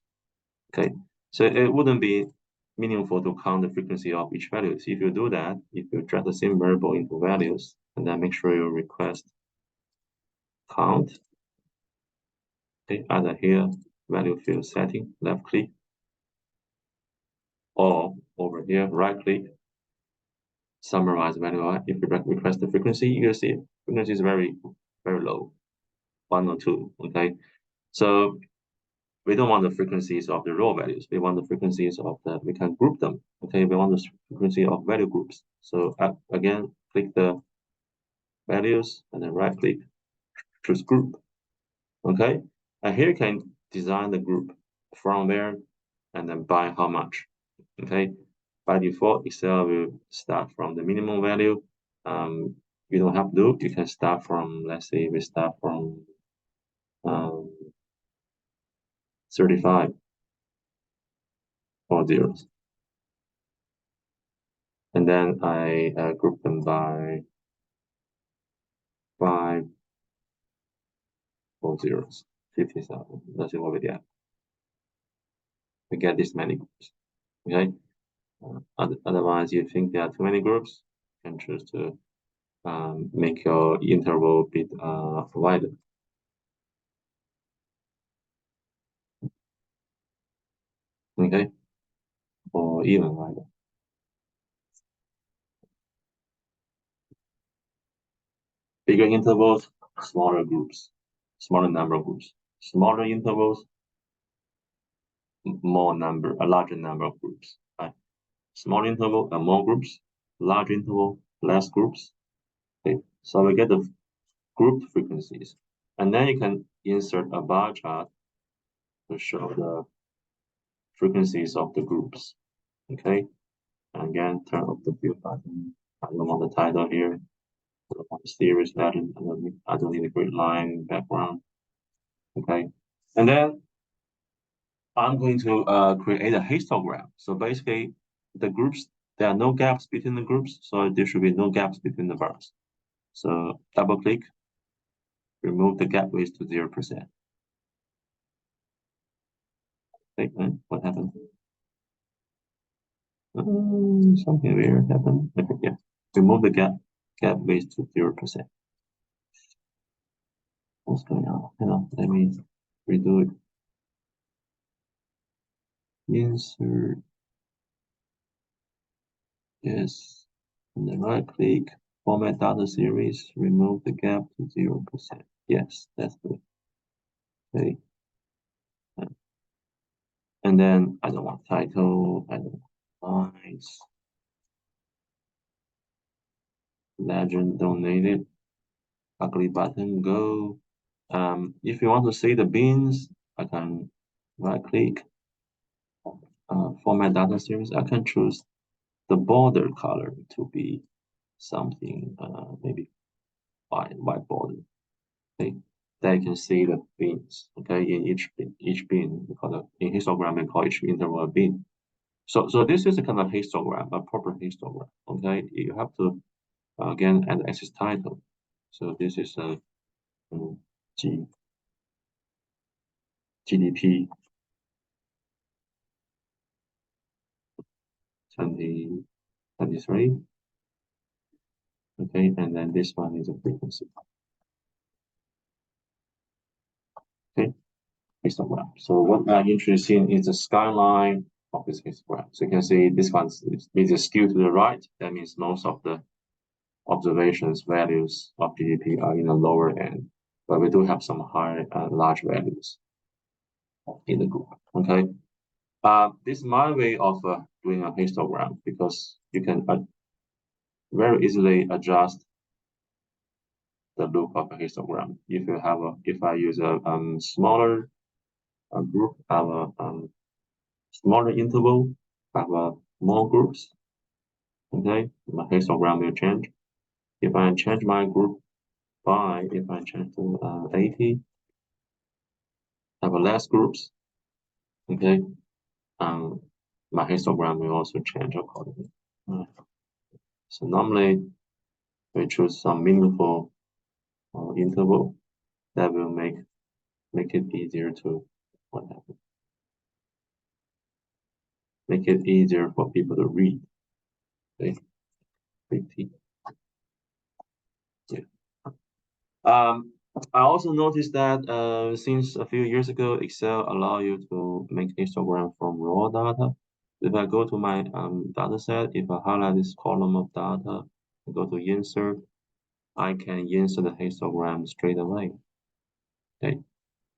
Okay, so it wouldn't be meaningful to count the frequency of each value. So if you do that, if you drag the same variable into values, and then make sure you request count, okay, either here, value field setting, left click, or over here, right click, summarize value. If you request the frequency, you see frequency is very, very low, 1 or 2, okay? So we don't want the frequencies of the raw values. We want the frequencies of we can group them. Okay, we want the frequency of value groups. So again, click the values and then right click, choose group. Okay, and here you can design the group from where and then by how much. Okay, by default, Excel will start from the minimum value. You don't have to, you can start from, let's say we start from 35 or zeros. And then I group them by 5 or zeros, 50,000. That's what we get. We get this many groups. Okay. Otherwise, you think there are too many groups, you can choose to make your interval bit wider. Okay, or even wider. Bigger intervals, smaller groups, smaller number of groups. Smaller intervals, a larger number of groups. Right? Small interval, more groups. Large interval, less groups. Okay, so we get the grouped frequencies, and then you can insert a bar chart to show the frequencies of the groups. Okay, and again, turn off the view button. I don't want the title here. I don't want the series pattern. I don't need a grid line background. Okay, and then I'm going to create a histogram. So basically, the groups, there are no gaps between the groups, so there should be no gaps between the bars. So double click, remove the gap width to 0%. Okay, and what happened? Something weird happened. Okay, yeah. Remove the gap width to 0%. What's going on? Hang on, let me redo it. Insert. Yes. And then right click, format data series, remove the gap to 0%. Yes, that's good. Okay. And then I don't want title, I don't want lines. Legend, don't need it. Ugly button, go. If you want to see the bins, I can right click, format data series, I can choose the border color to be something maybe white border. Okay, there you can see the bins. Okay, in each bin, we call it in histogram, we call each interval a bin. So this is a kind of histogram, a proper histogram. Okay, you have to again add axis title. So this is a GDP 2023. Okay, and then this one is a frequency. Okay, histogram. So what I'm interested in is the skyline of this histogram. So you can see this one is skewed to the right. That means most of the observations values of GDP are in the lower end, but we do have some high large values in the group. Okay, this is my way of doing a histogram because you can very easily adjust the look of a histogram. If I use a smaller group, have a smaller interval, have more groups. Okay, my histogram will change. If I change my group by, if I change to 80, have a less groups. Okay, my histogram will also change accordingly. So normally we choose some meaningful interval that will make it easier to what happened. Make it easier for people to read. Okay, big T. Yeah. I also noticed that since a few years ago, Excel allow you to make histogram from raw data. If I go to my data set, if I highlight this column of data, go to insert, I can insert the histogram straight away. Okay.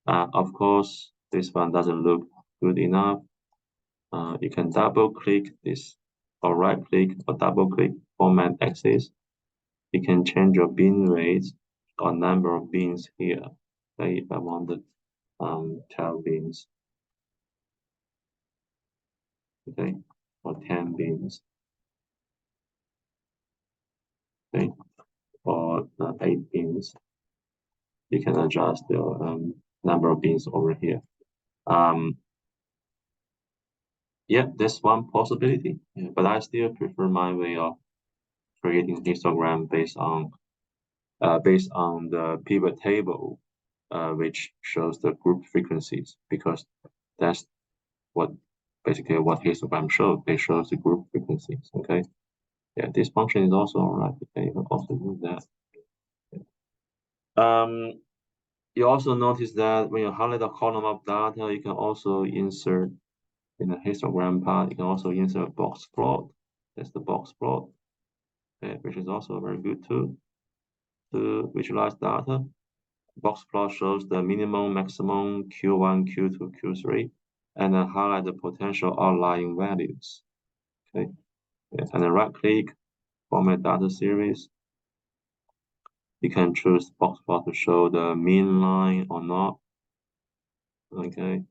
Of course, this one doesn't look good enough. You can double click this or right click or double click format axis. You can change your bin rates or number of bins here. Say if I wanted 12 bins, okay, or 10 bins, okay, or 8 bins. You can adjust the number of bins over here. Yeah, that's one possibility, yeah, but I still prefer my way of creating histogram based on the pivot table, which shows the group frequencies, because that's what basically what histogram shows. They shows the group frequencies. Okay, yeah, this function is also alright. Okay, you can also use that. You also notice that when you highlight a column of data, you can also insert in the histogram part. You can also insert a box plot. That's the box plot, okay, which is also very good too to visualize data. Box plot shows the minimum, maximum, Q1, Q2, Q3, and then highlight the potential outlying values. Okay, and then right click, format data series. You can choose box plot to show the mean line or not. Okay.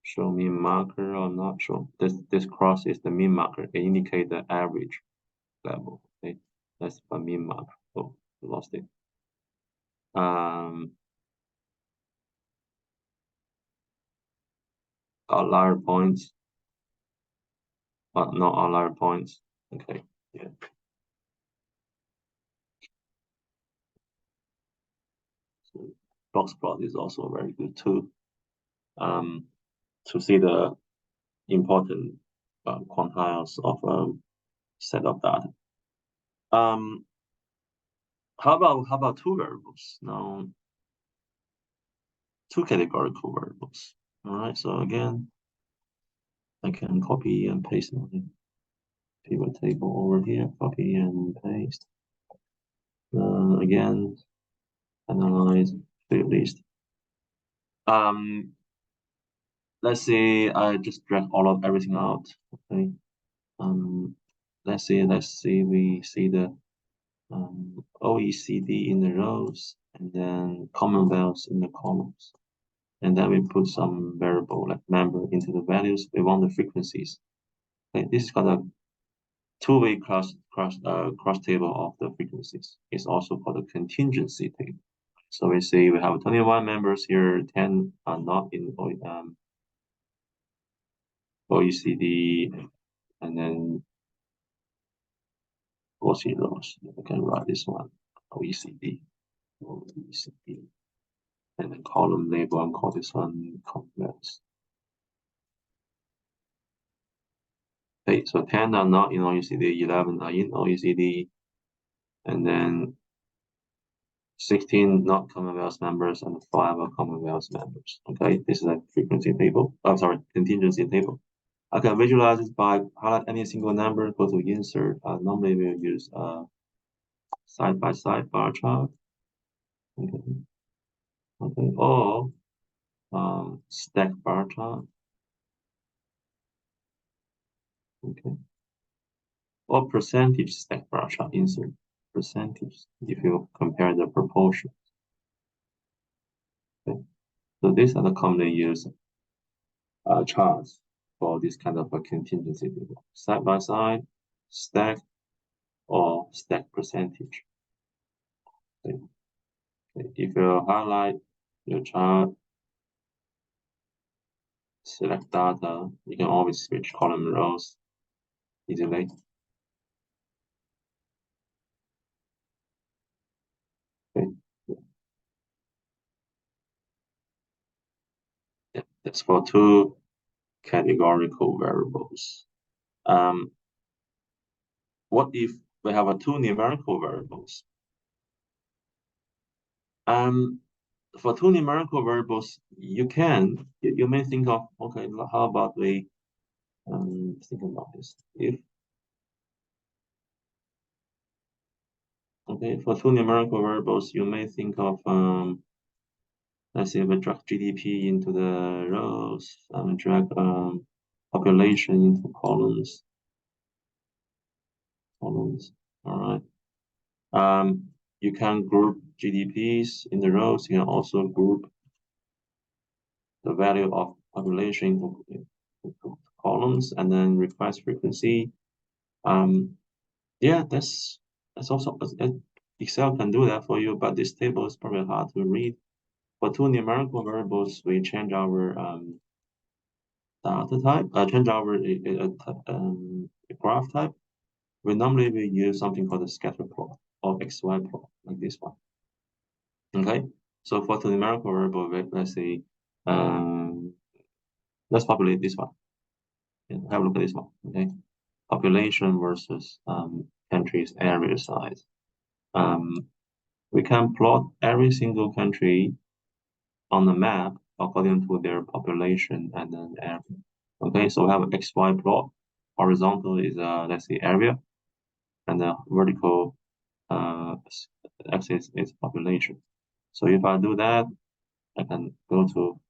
Show mean marker or not show. This cross is the mean marker. It indicates the average level. Okay, that's a mean marker. Oh, lost it. Outlier points, but not outlier points. Okay, yeah. So box plot is also very good too. To see the important quantiles of a set of data. How about two variables? Now, two categorical variables. All right. So again, I can copy and paste my pivot table over here. Copy and paste. Again, analyze field list. Let's say I just drag all of everything out. Okay. Let's see. We see the OECD in the rows and then Commonwealth in the columns. and then we put some variable like member into the values. We want the frequencies. Okay, this is called a two-way cross table of the frequencies. It's also called a contingency table. So we say we have 21 members here, 10 are not in OECD, and then four zeros. We can write this one, OECD, OECD. And then column label and call this one complex. Okay, so 10 are not in OECD, 11 are in OECD, and then 16 not Commonwealth members, and 5 are Commonwealth members. Okay, this is a frequency table. Oh, sorry, contingency table. I can visualize it by highlight any single number, go to insert. Normally we'll use side-by-side bar chart. Okay, okay, or stack bar chart. Okay, or percentage stack bar chart. Insert percentage if you compare the proportion. Okay. So these are the commonly used charts for this kind of a contingency table. Side by side, stack, or stack percentage. Okay. Okay. If you highlight your chart, select data, you can always switch column rows easily. Okay. Yeah, that's for two categorical variables. What if we have two numerical variables? For two numerical variables, you may think of, okay, how about we think about this? Okay, for two numerical variables, you may think of let's say we drag GDP into the rows, drag population into columns. All right. You can group GDPs in the rows. You can also group the value of population into columns, and then request frequency. Yeah, that's also Excel can do that for you, but this table is probably hard to read. For two numerical variables, we change our data type, change our graph type. We normally use something called a scatter plot or XY plot, like this one. Okay, so for the numerical variable, let's say, let's populate this one. Have a look at this one. Okay, population versus country's area size. We can plot every single country on the map according to their population and then area. Okay, so we have an XY plot. Horizontal is let's say area, and the vertical axis is population. So if I do that, I can go to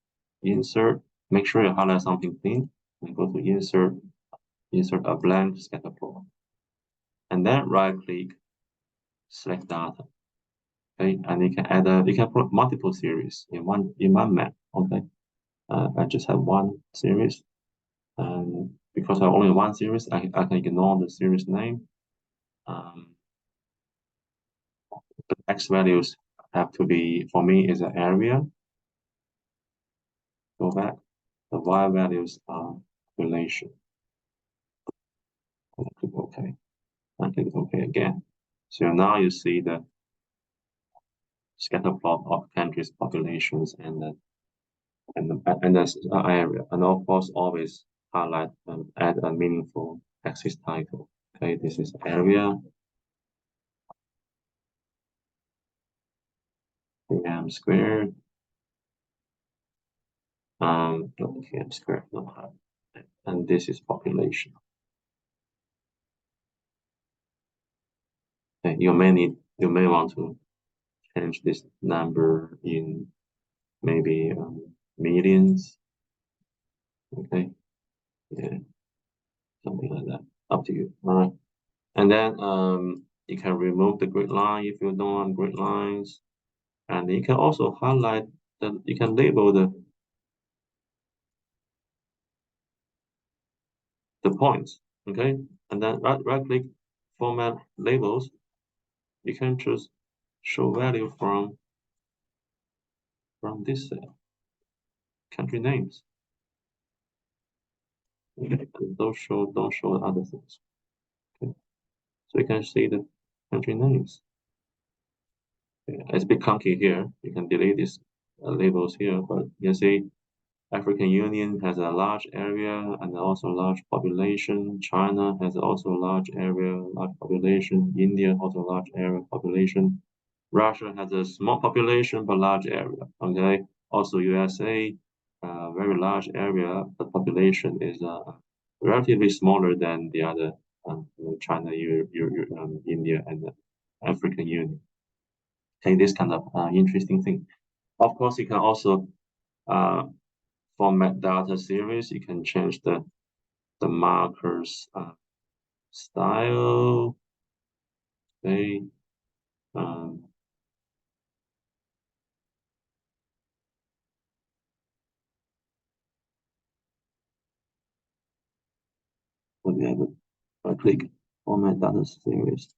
insert, make sure you highlight something clean, and go to insert a blank scatter plot, and then right click, select data. Okay, and you can add you can put multiple series in one map. Okay, I just have one series, and because I have only one series, I can ignore the series name. The X values have to be, for me, is an area. Go back. The Y values are relation. Click OK. I click OK again. So now you see the scatter plot of countries' populations and the area. And of course, always highlight and add a meaningful axis title. Okay, this is area. km squared. Km squared, no, and this is population. Okay, you may want to change this number in maybe millions. Okay, yeah, something like that. Up to you. All right, and then you can remove the grid line if you don't want grid lines, and you can also highlight that you can label the the points, okay? And then right click, format labels. You can choose show value from this country names. Okay, don't show other things. Okay, so you can see the country names. Okay. It's a bit clunky here. You can delete these labels here, but you can see African Union has a large area and also large population. China has also a large area, large population. India also large area population. Russia has a small population but large area. Okay. Also USA, very large area, but population is relatively smaller than the other China, India, and the African Union. Okay, this kind of interesting thing. Of course, you can also format data series. You can change the markers style. Okay. Whatever. I click format data series.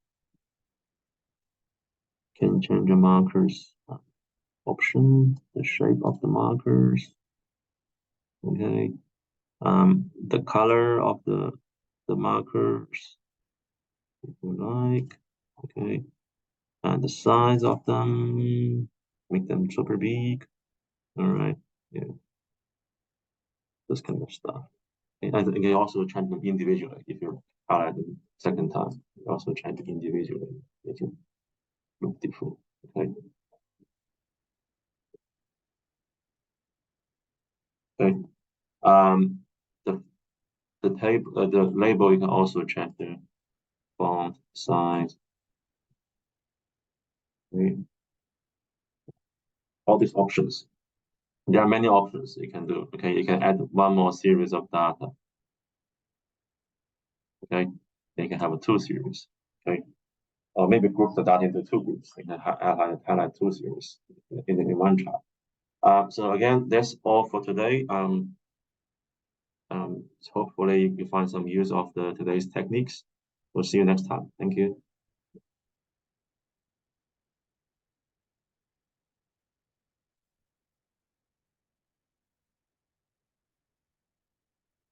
Can change the markers option, the shape of the markers. Okay. The color of the markers, if you like. Okay. And the size of them, make them super big. All right. Yeah. This kind of stuff. And you also change them individually. If you highlight them second time, you also change it individually. Make it look different. Okay. Okay. The table, the label, you can also change the font size. Okay. All these options. There are many options you can do. Okay, you can add one more series of data. Okay, you can have a two series. Okay, or maybe group the data into two groups. You can highlight two series in one chart. So again, that's all for today. Hopefully you find some use of today's techniques. We'll see you next time. Thank you.